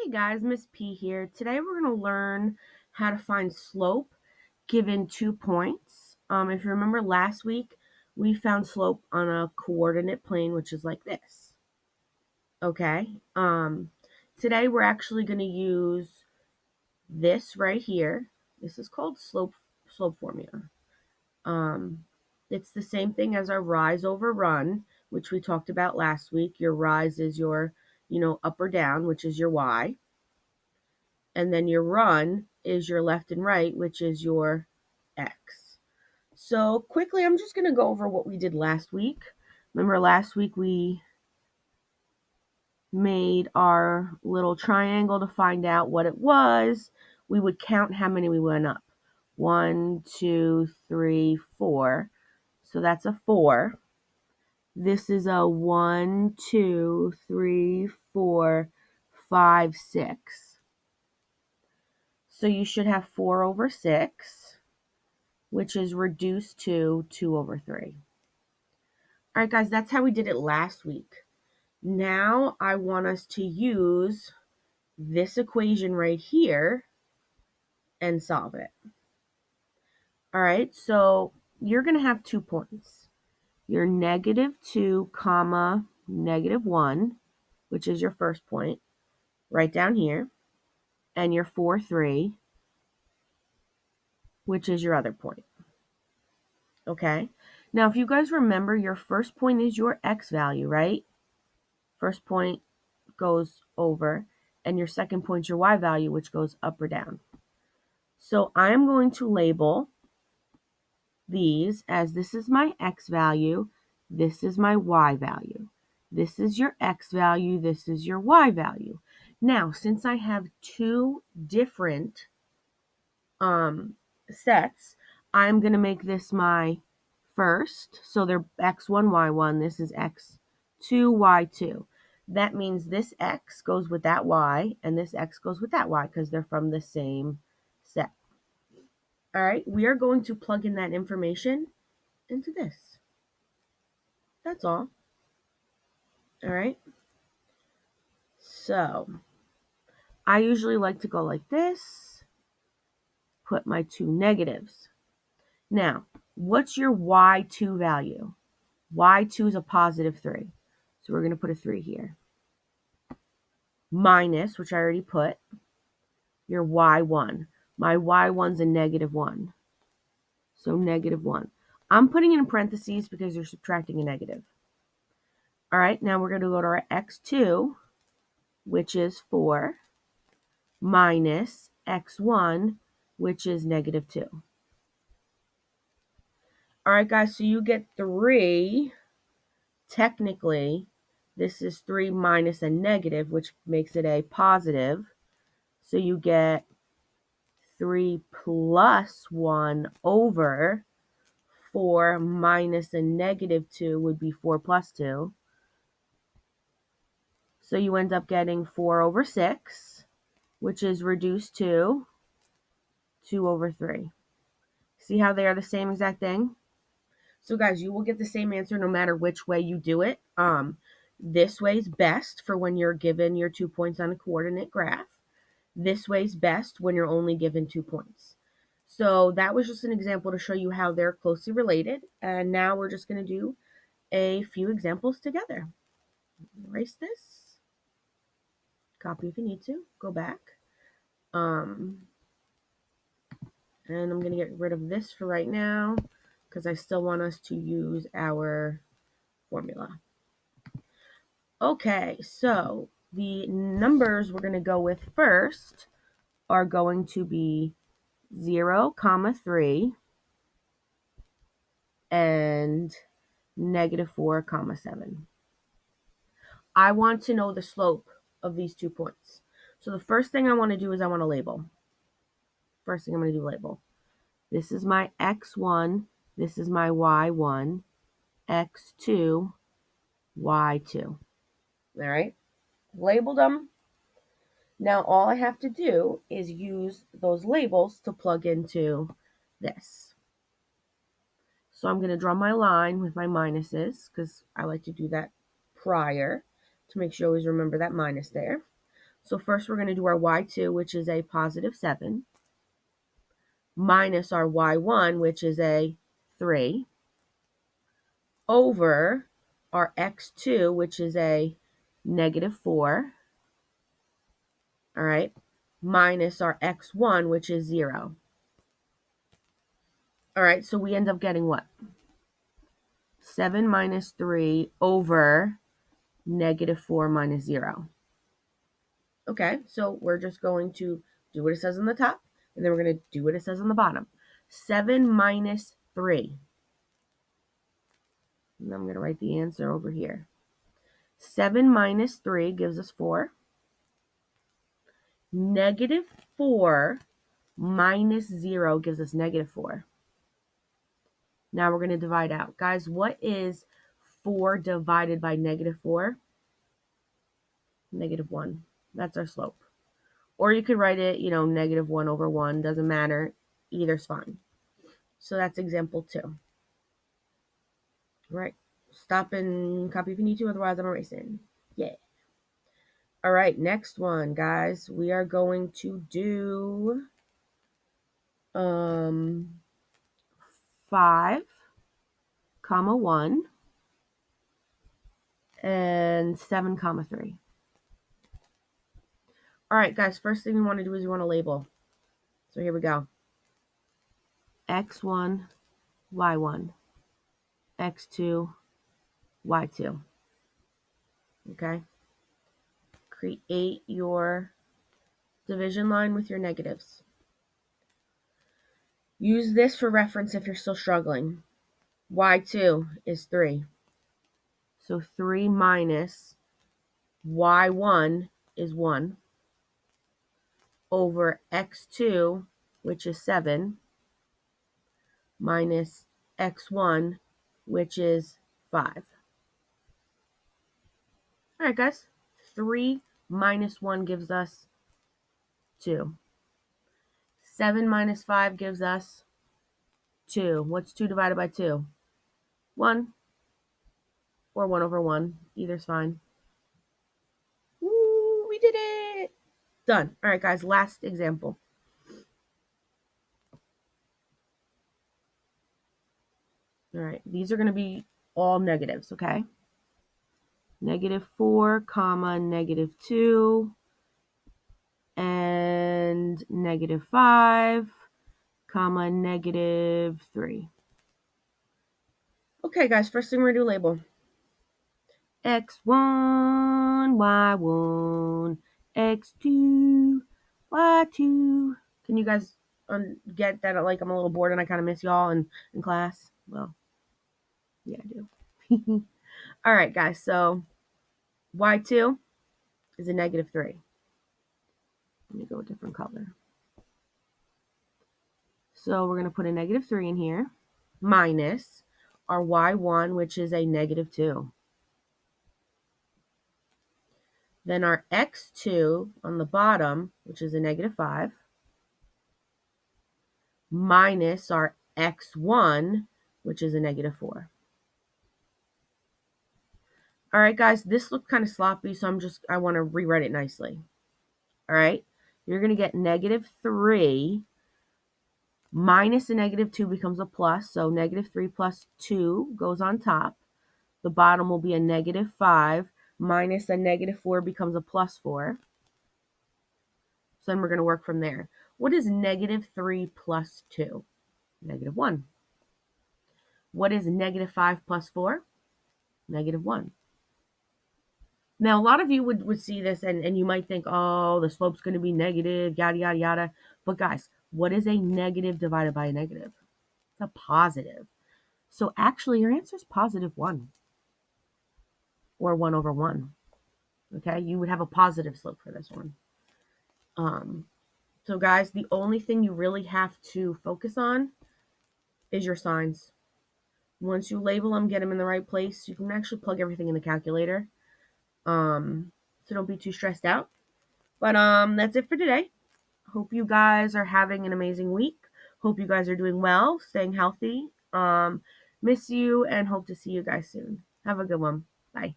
Hey guys, Miss P here. Today we're going to learn how to find slope given 2 points. If you remember last week, we found slope on a coordinate plane, which is like this. Okay. Today we're actually going to use this right here. This is called slope formula. It's the same thing as our rise over run, which we talked about last week. Your rise is your, up or down, which is your y. And then your run is your left and right, which is your x. So quickly, I'm just going to go over what we did last week. Remember last week we made our little triangle to find out what it was. We would count how many we went up. 1, 2, 3, 4. So that's a 4. This is a 1, 2, 3, 4, 5, 6. So you should have 4 over 6, which is reduced to 2 over 3. All right, guys, that's how we did it last week. Now I want us to use this equation right here and solve it. All right, so you're going to have 2 points. Your -2, comma, -1, which is your first point, right down here, and your 4, 3, which is your other point. Okay, now if you guys remember, your first point is your x value, right? First point goes over, and your second point is your y value, which goes up or down. So I'm going to label these as this is my x value, this is my y value. This is your x value, this is your y value. Now, since I have 2 different sets, I'm going to make this my first. So they're x1, y1. This is x2, y2. That means this x goes with that y, and this x goes with that y because they're from the same set. All right, we are going to plug in that information into this. That's all. All right. So I usually like to go like this, put my 2 negatives. Now, what's your y2 value? Y2 is a positive 3. So we're going to put a 3 here. Minus, which I already put, your y1. My y1's a -1. So -1. I'm putting it in parentheses because you're subtracting a negative. All right, now we're going to go to our x2, which is 4, minus x1, which is -2. All right, guys, so you get 3. Technically, this is 3 minus a negative, which makes it a positive. So you get 3 plus 1 over 4 minus a -2 would be 4 plus 2. So you end up getting 4 over 6, which is reduced to 2 over 3. See how they are the same exact thing? So guys, you will get the same answer no matter which way you do it. This way is best for when you're given your 2 points on a coordinate graph. This way is best when you're only given 2 points. So that was just an example to show you how they're closely related. And now we're just going to do a few examples together. Erase this. Copy if you need to. Go back. And I'm going to get rid of this for right now because I still want us to use our formula. Okay, so the numbers we're going to go with first are going to be 0, 3 and -4, 7. I want to know the slope of these 2 points. So the first thing I want to do is I want to label. First thing I'm going to do, label. This is my x1, this is my y1, x2, y2. All right, labeled them. Now all I have to do is use those labels to plug into this. So I'm going to draw my line with my minuses because I like to do that prior to make sure you always remember that minus there. So first we're going to do our y2, which is a positive 7, minus our y1, which is a 3, over our x2, which is a negative 4, all right, minus our x1, which is 0. All right, so we end up getting what? 7 minus 3 over negative 4 minus 0. Okay, so we're just going to do what it says on the top, and then we're going to do what it says on the bottom. 7 minus 3. And I'm going to write the answer over here. 7 minus 3 gives us 4. Negative 4 minus 0 gives us negative 4. Now we're going to divide out. Guys, what is 4 divided by negative 4? Negative 1. That's our slope. Or you could write it, negative 1 over 1. Doesn't matter. Either's fine. So that's example 2. All right. Stop and copy if you need to. Otherwise, I'm erasing. Yeah. All right. Next one, guys. We are going to do 5, 1, and 7, 3. All right, guys, first thing we want to do is we want to label. So here we go. X1, Y1, X2, Y2. Okay? Create your division line with your negatives. Use this for reference if you're still struggling. Y2 is 3. So 3 minus Y1 is 1 over X2, which is 7, minus X1, which is 5. All right, guys. 3 minus 1 gives us 2. 7 minus 5 gives us 2. What's 2 divided by 2? 1. Or 1 over 1. Either's fine. Woo, we did it! Done. All right, guys. Last example. All right. These are going to be all negatives, okay? Negative 4, comma, negative 2, and negative 5, comma, negative 3. Okay, guys, first thing we're going to do label. X1, Y1, X2, Y2. Can you guys get that? Like, I'm a little bored and I kind of miss y'all in class. Well, yeah, I do. All right, guys, so Y2 is a negative 3. Let me go a different color. So we're going to put a negative 3 in here, minus our Y1, which is a negative 2. Then our X2 on the bottom, which is a negative 5, minus our X1, which is a negative 4. All right, guys, this looked kind of sloppy, so I want to rewrite it nicely. All right, you're going to get negative 3 minus a negative 2 becomes a plus, so negative 3 plus 2 goes on top. The bottom will be a negative 5 minus a negative 4 becomes a plus 4. So then we're going to work from there. What is negative 3 plus 2? Negative 1. What is negative 5 plus 4? Negative 1. Now, a lot of you would see this and you might think, oh, the slope's going to be negative, yada, yada, yada. But guys, what is a negative divided by a negative? It's a positive. So actually, your answer is positive 1 or 1 over 1. Okay, you would have a positive slope for this one. So guys, the only thing you really have to focus on is your signs. Once you label them, get them in the right place, you can actually plug everything in the calculator. So don't be too stressed out. But that's it for today. Hope you guys are having an amazing week. Hope you guys are doing well, staying healthy. Miss you and hope to see you guys soon. Have a good one. Bye.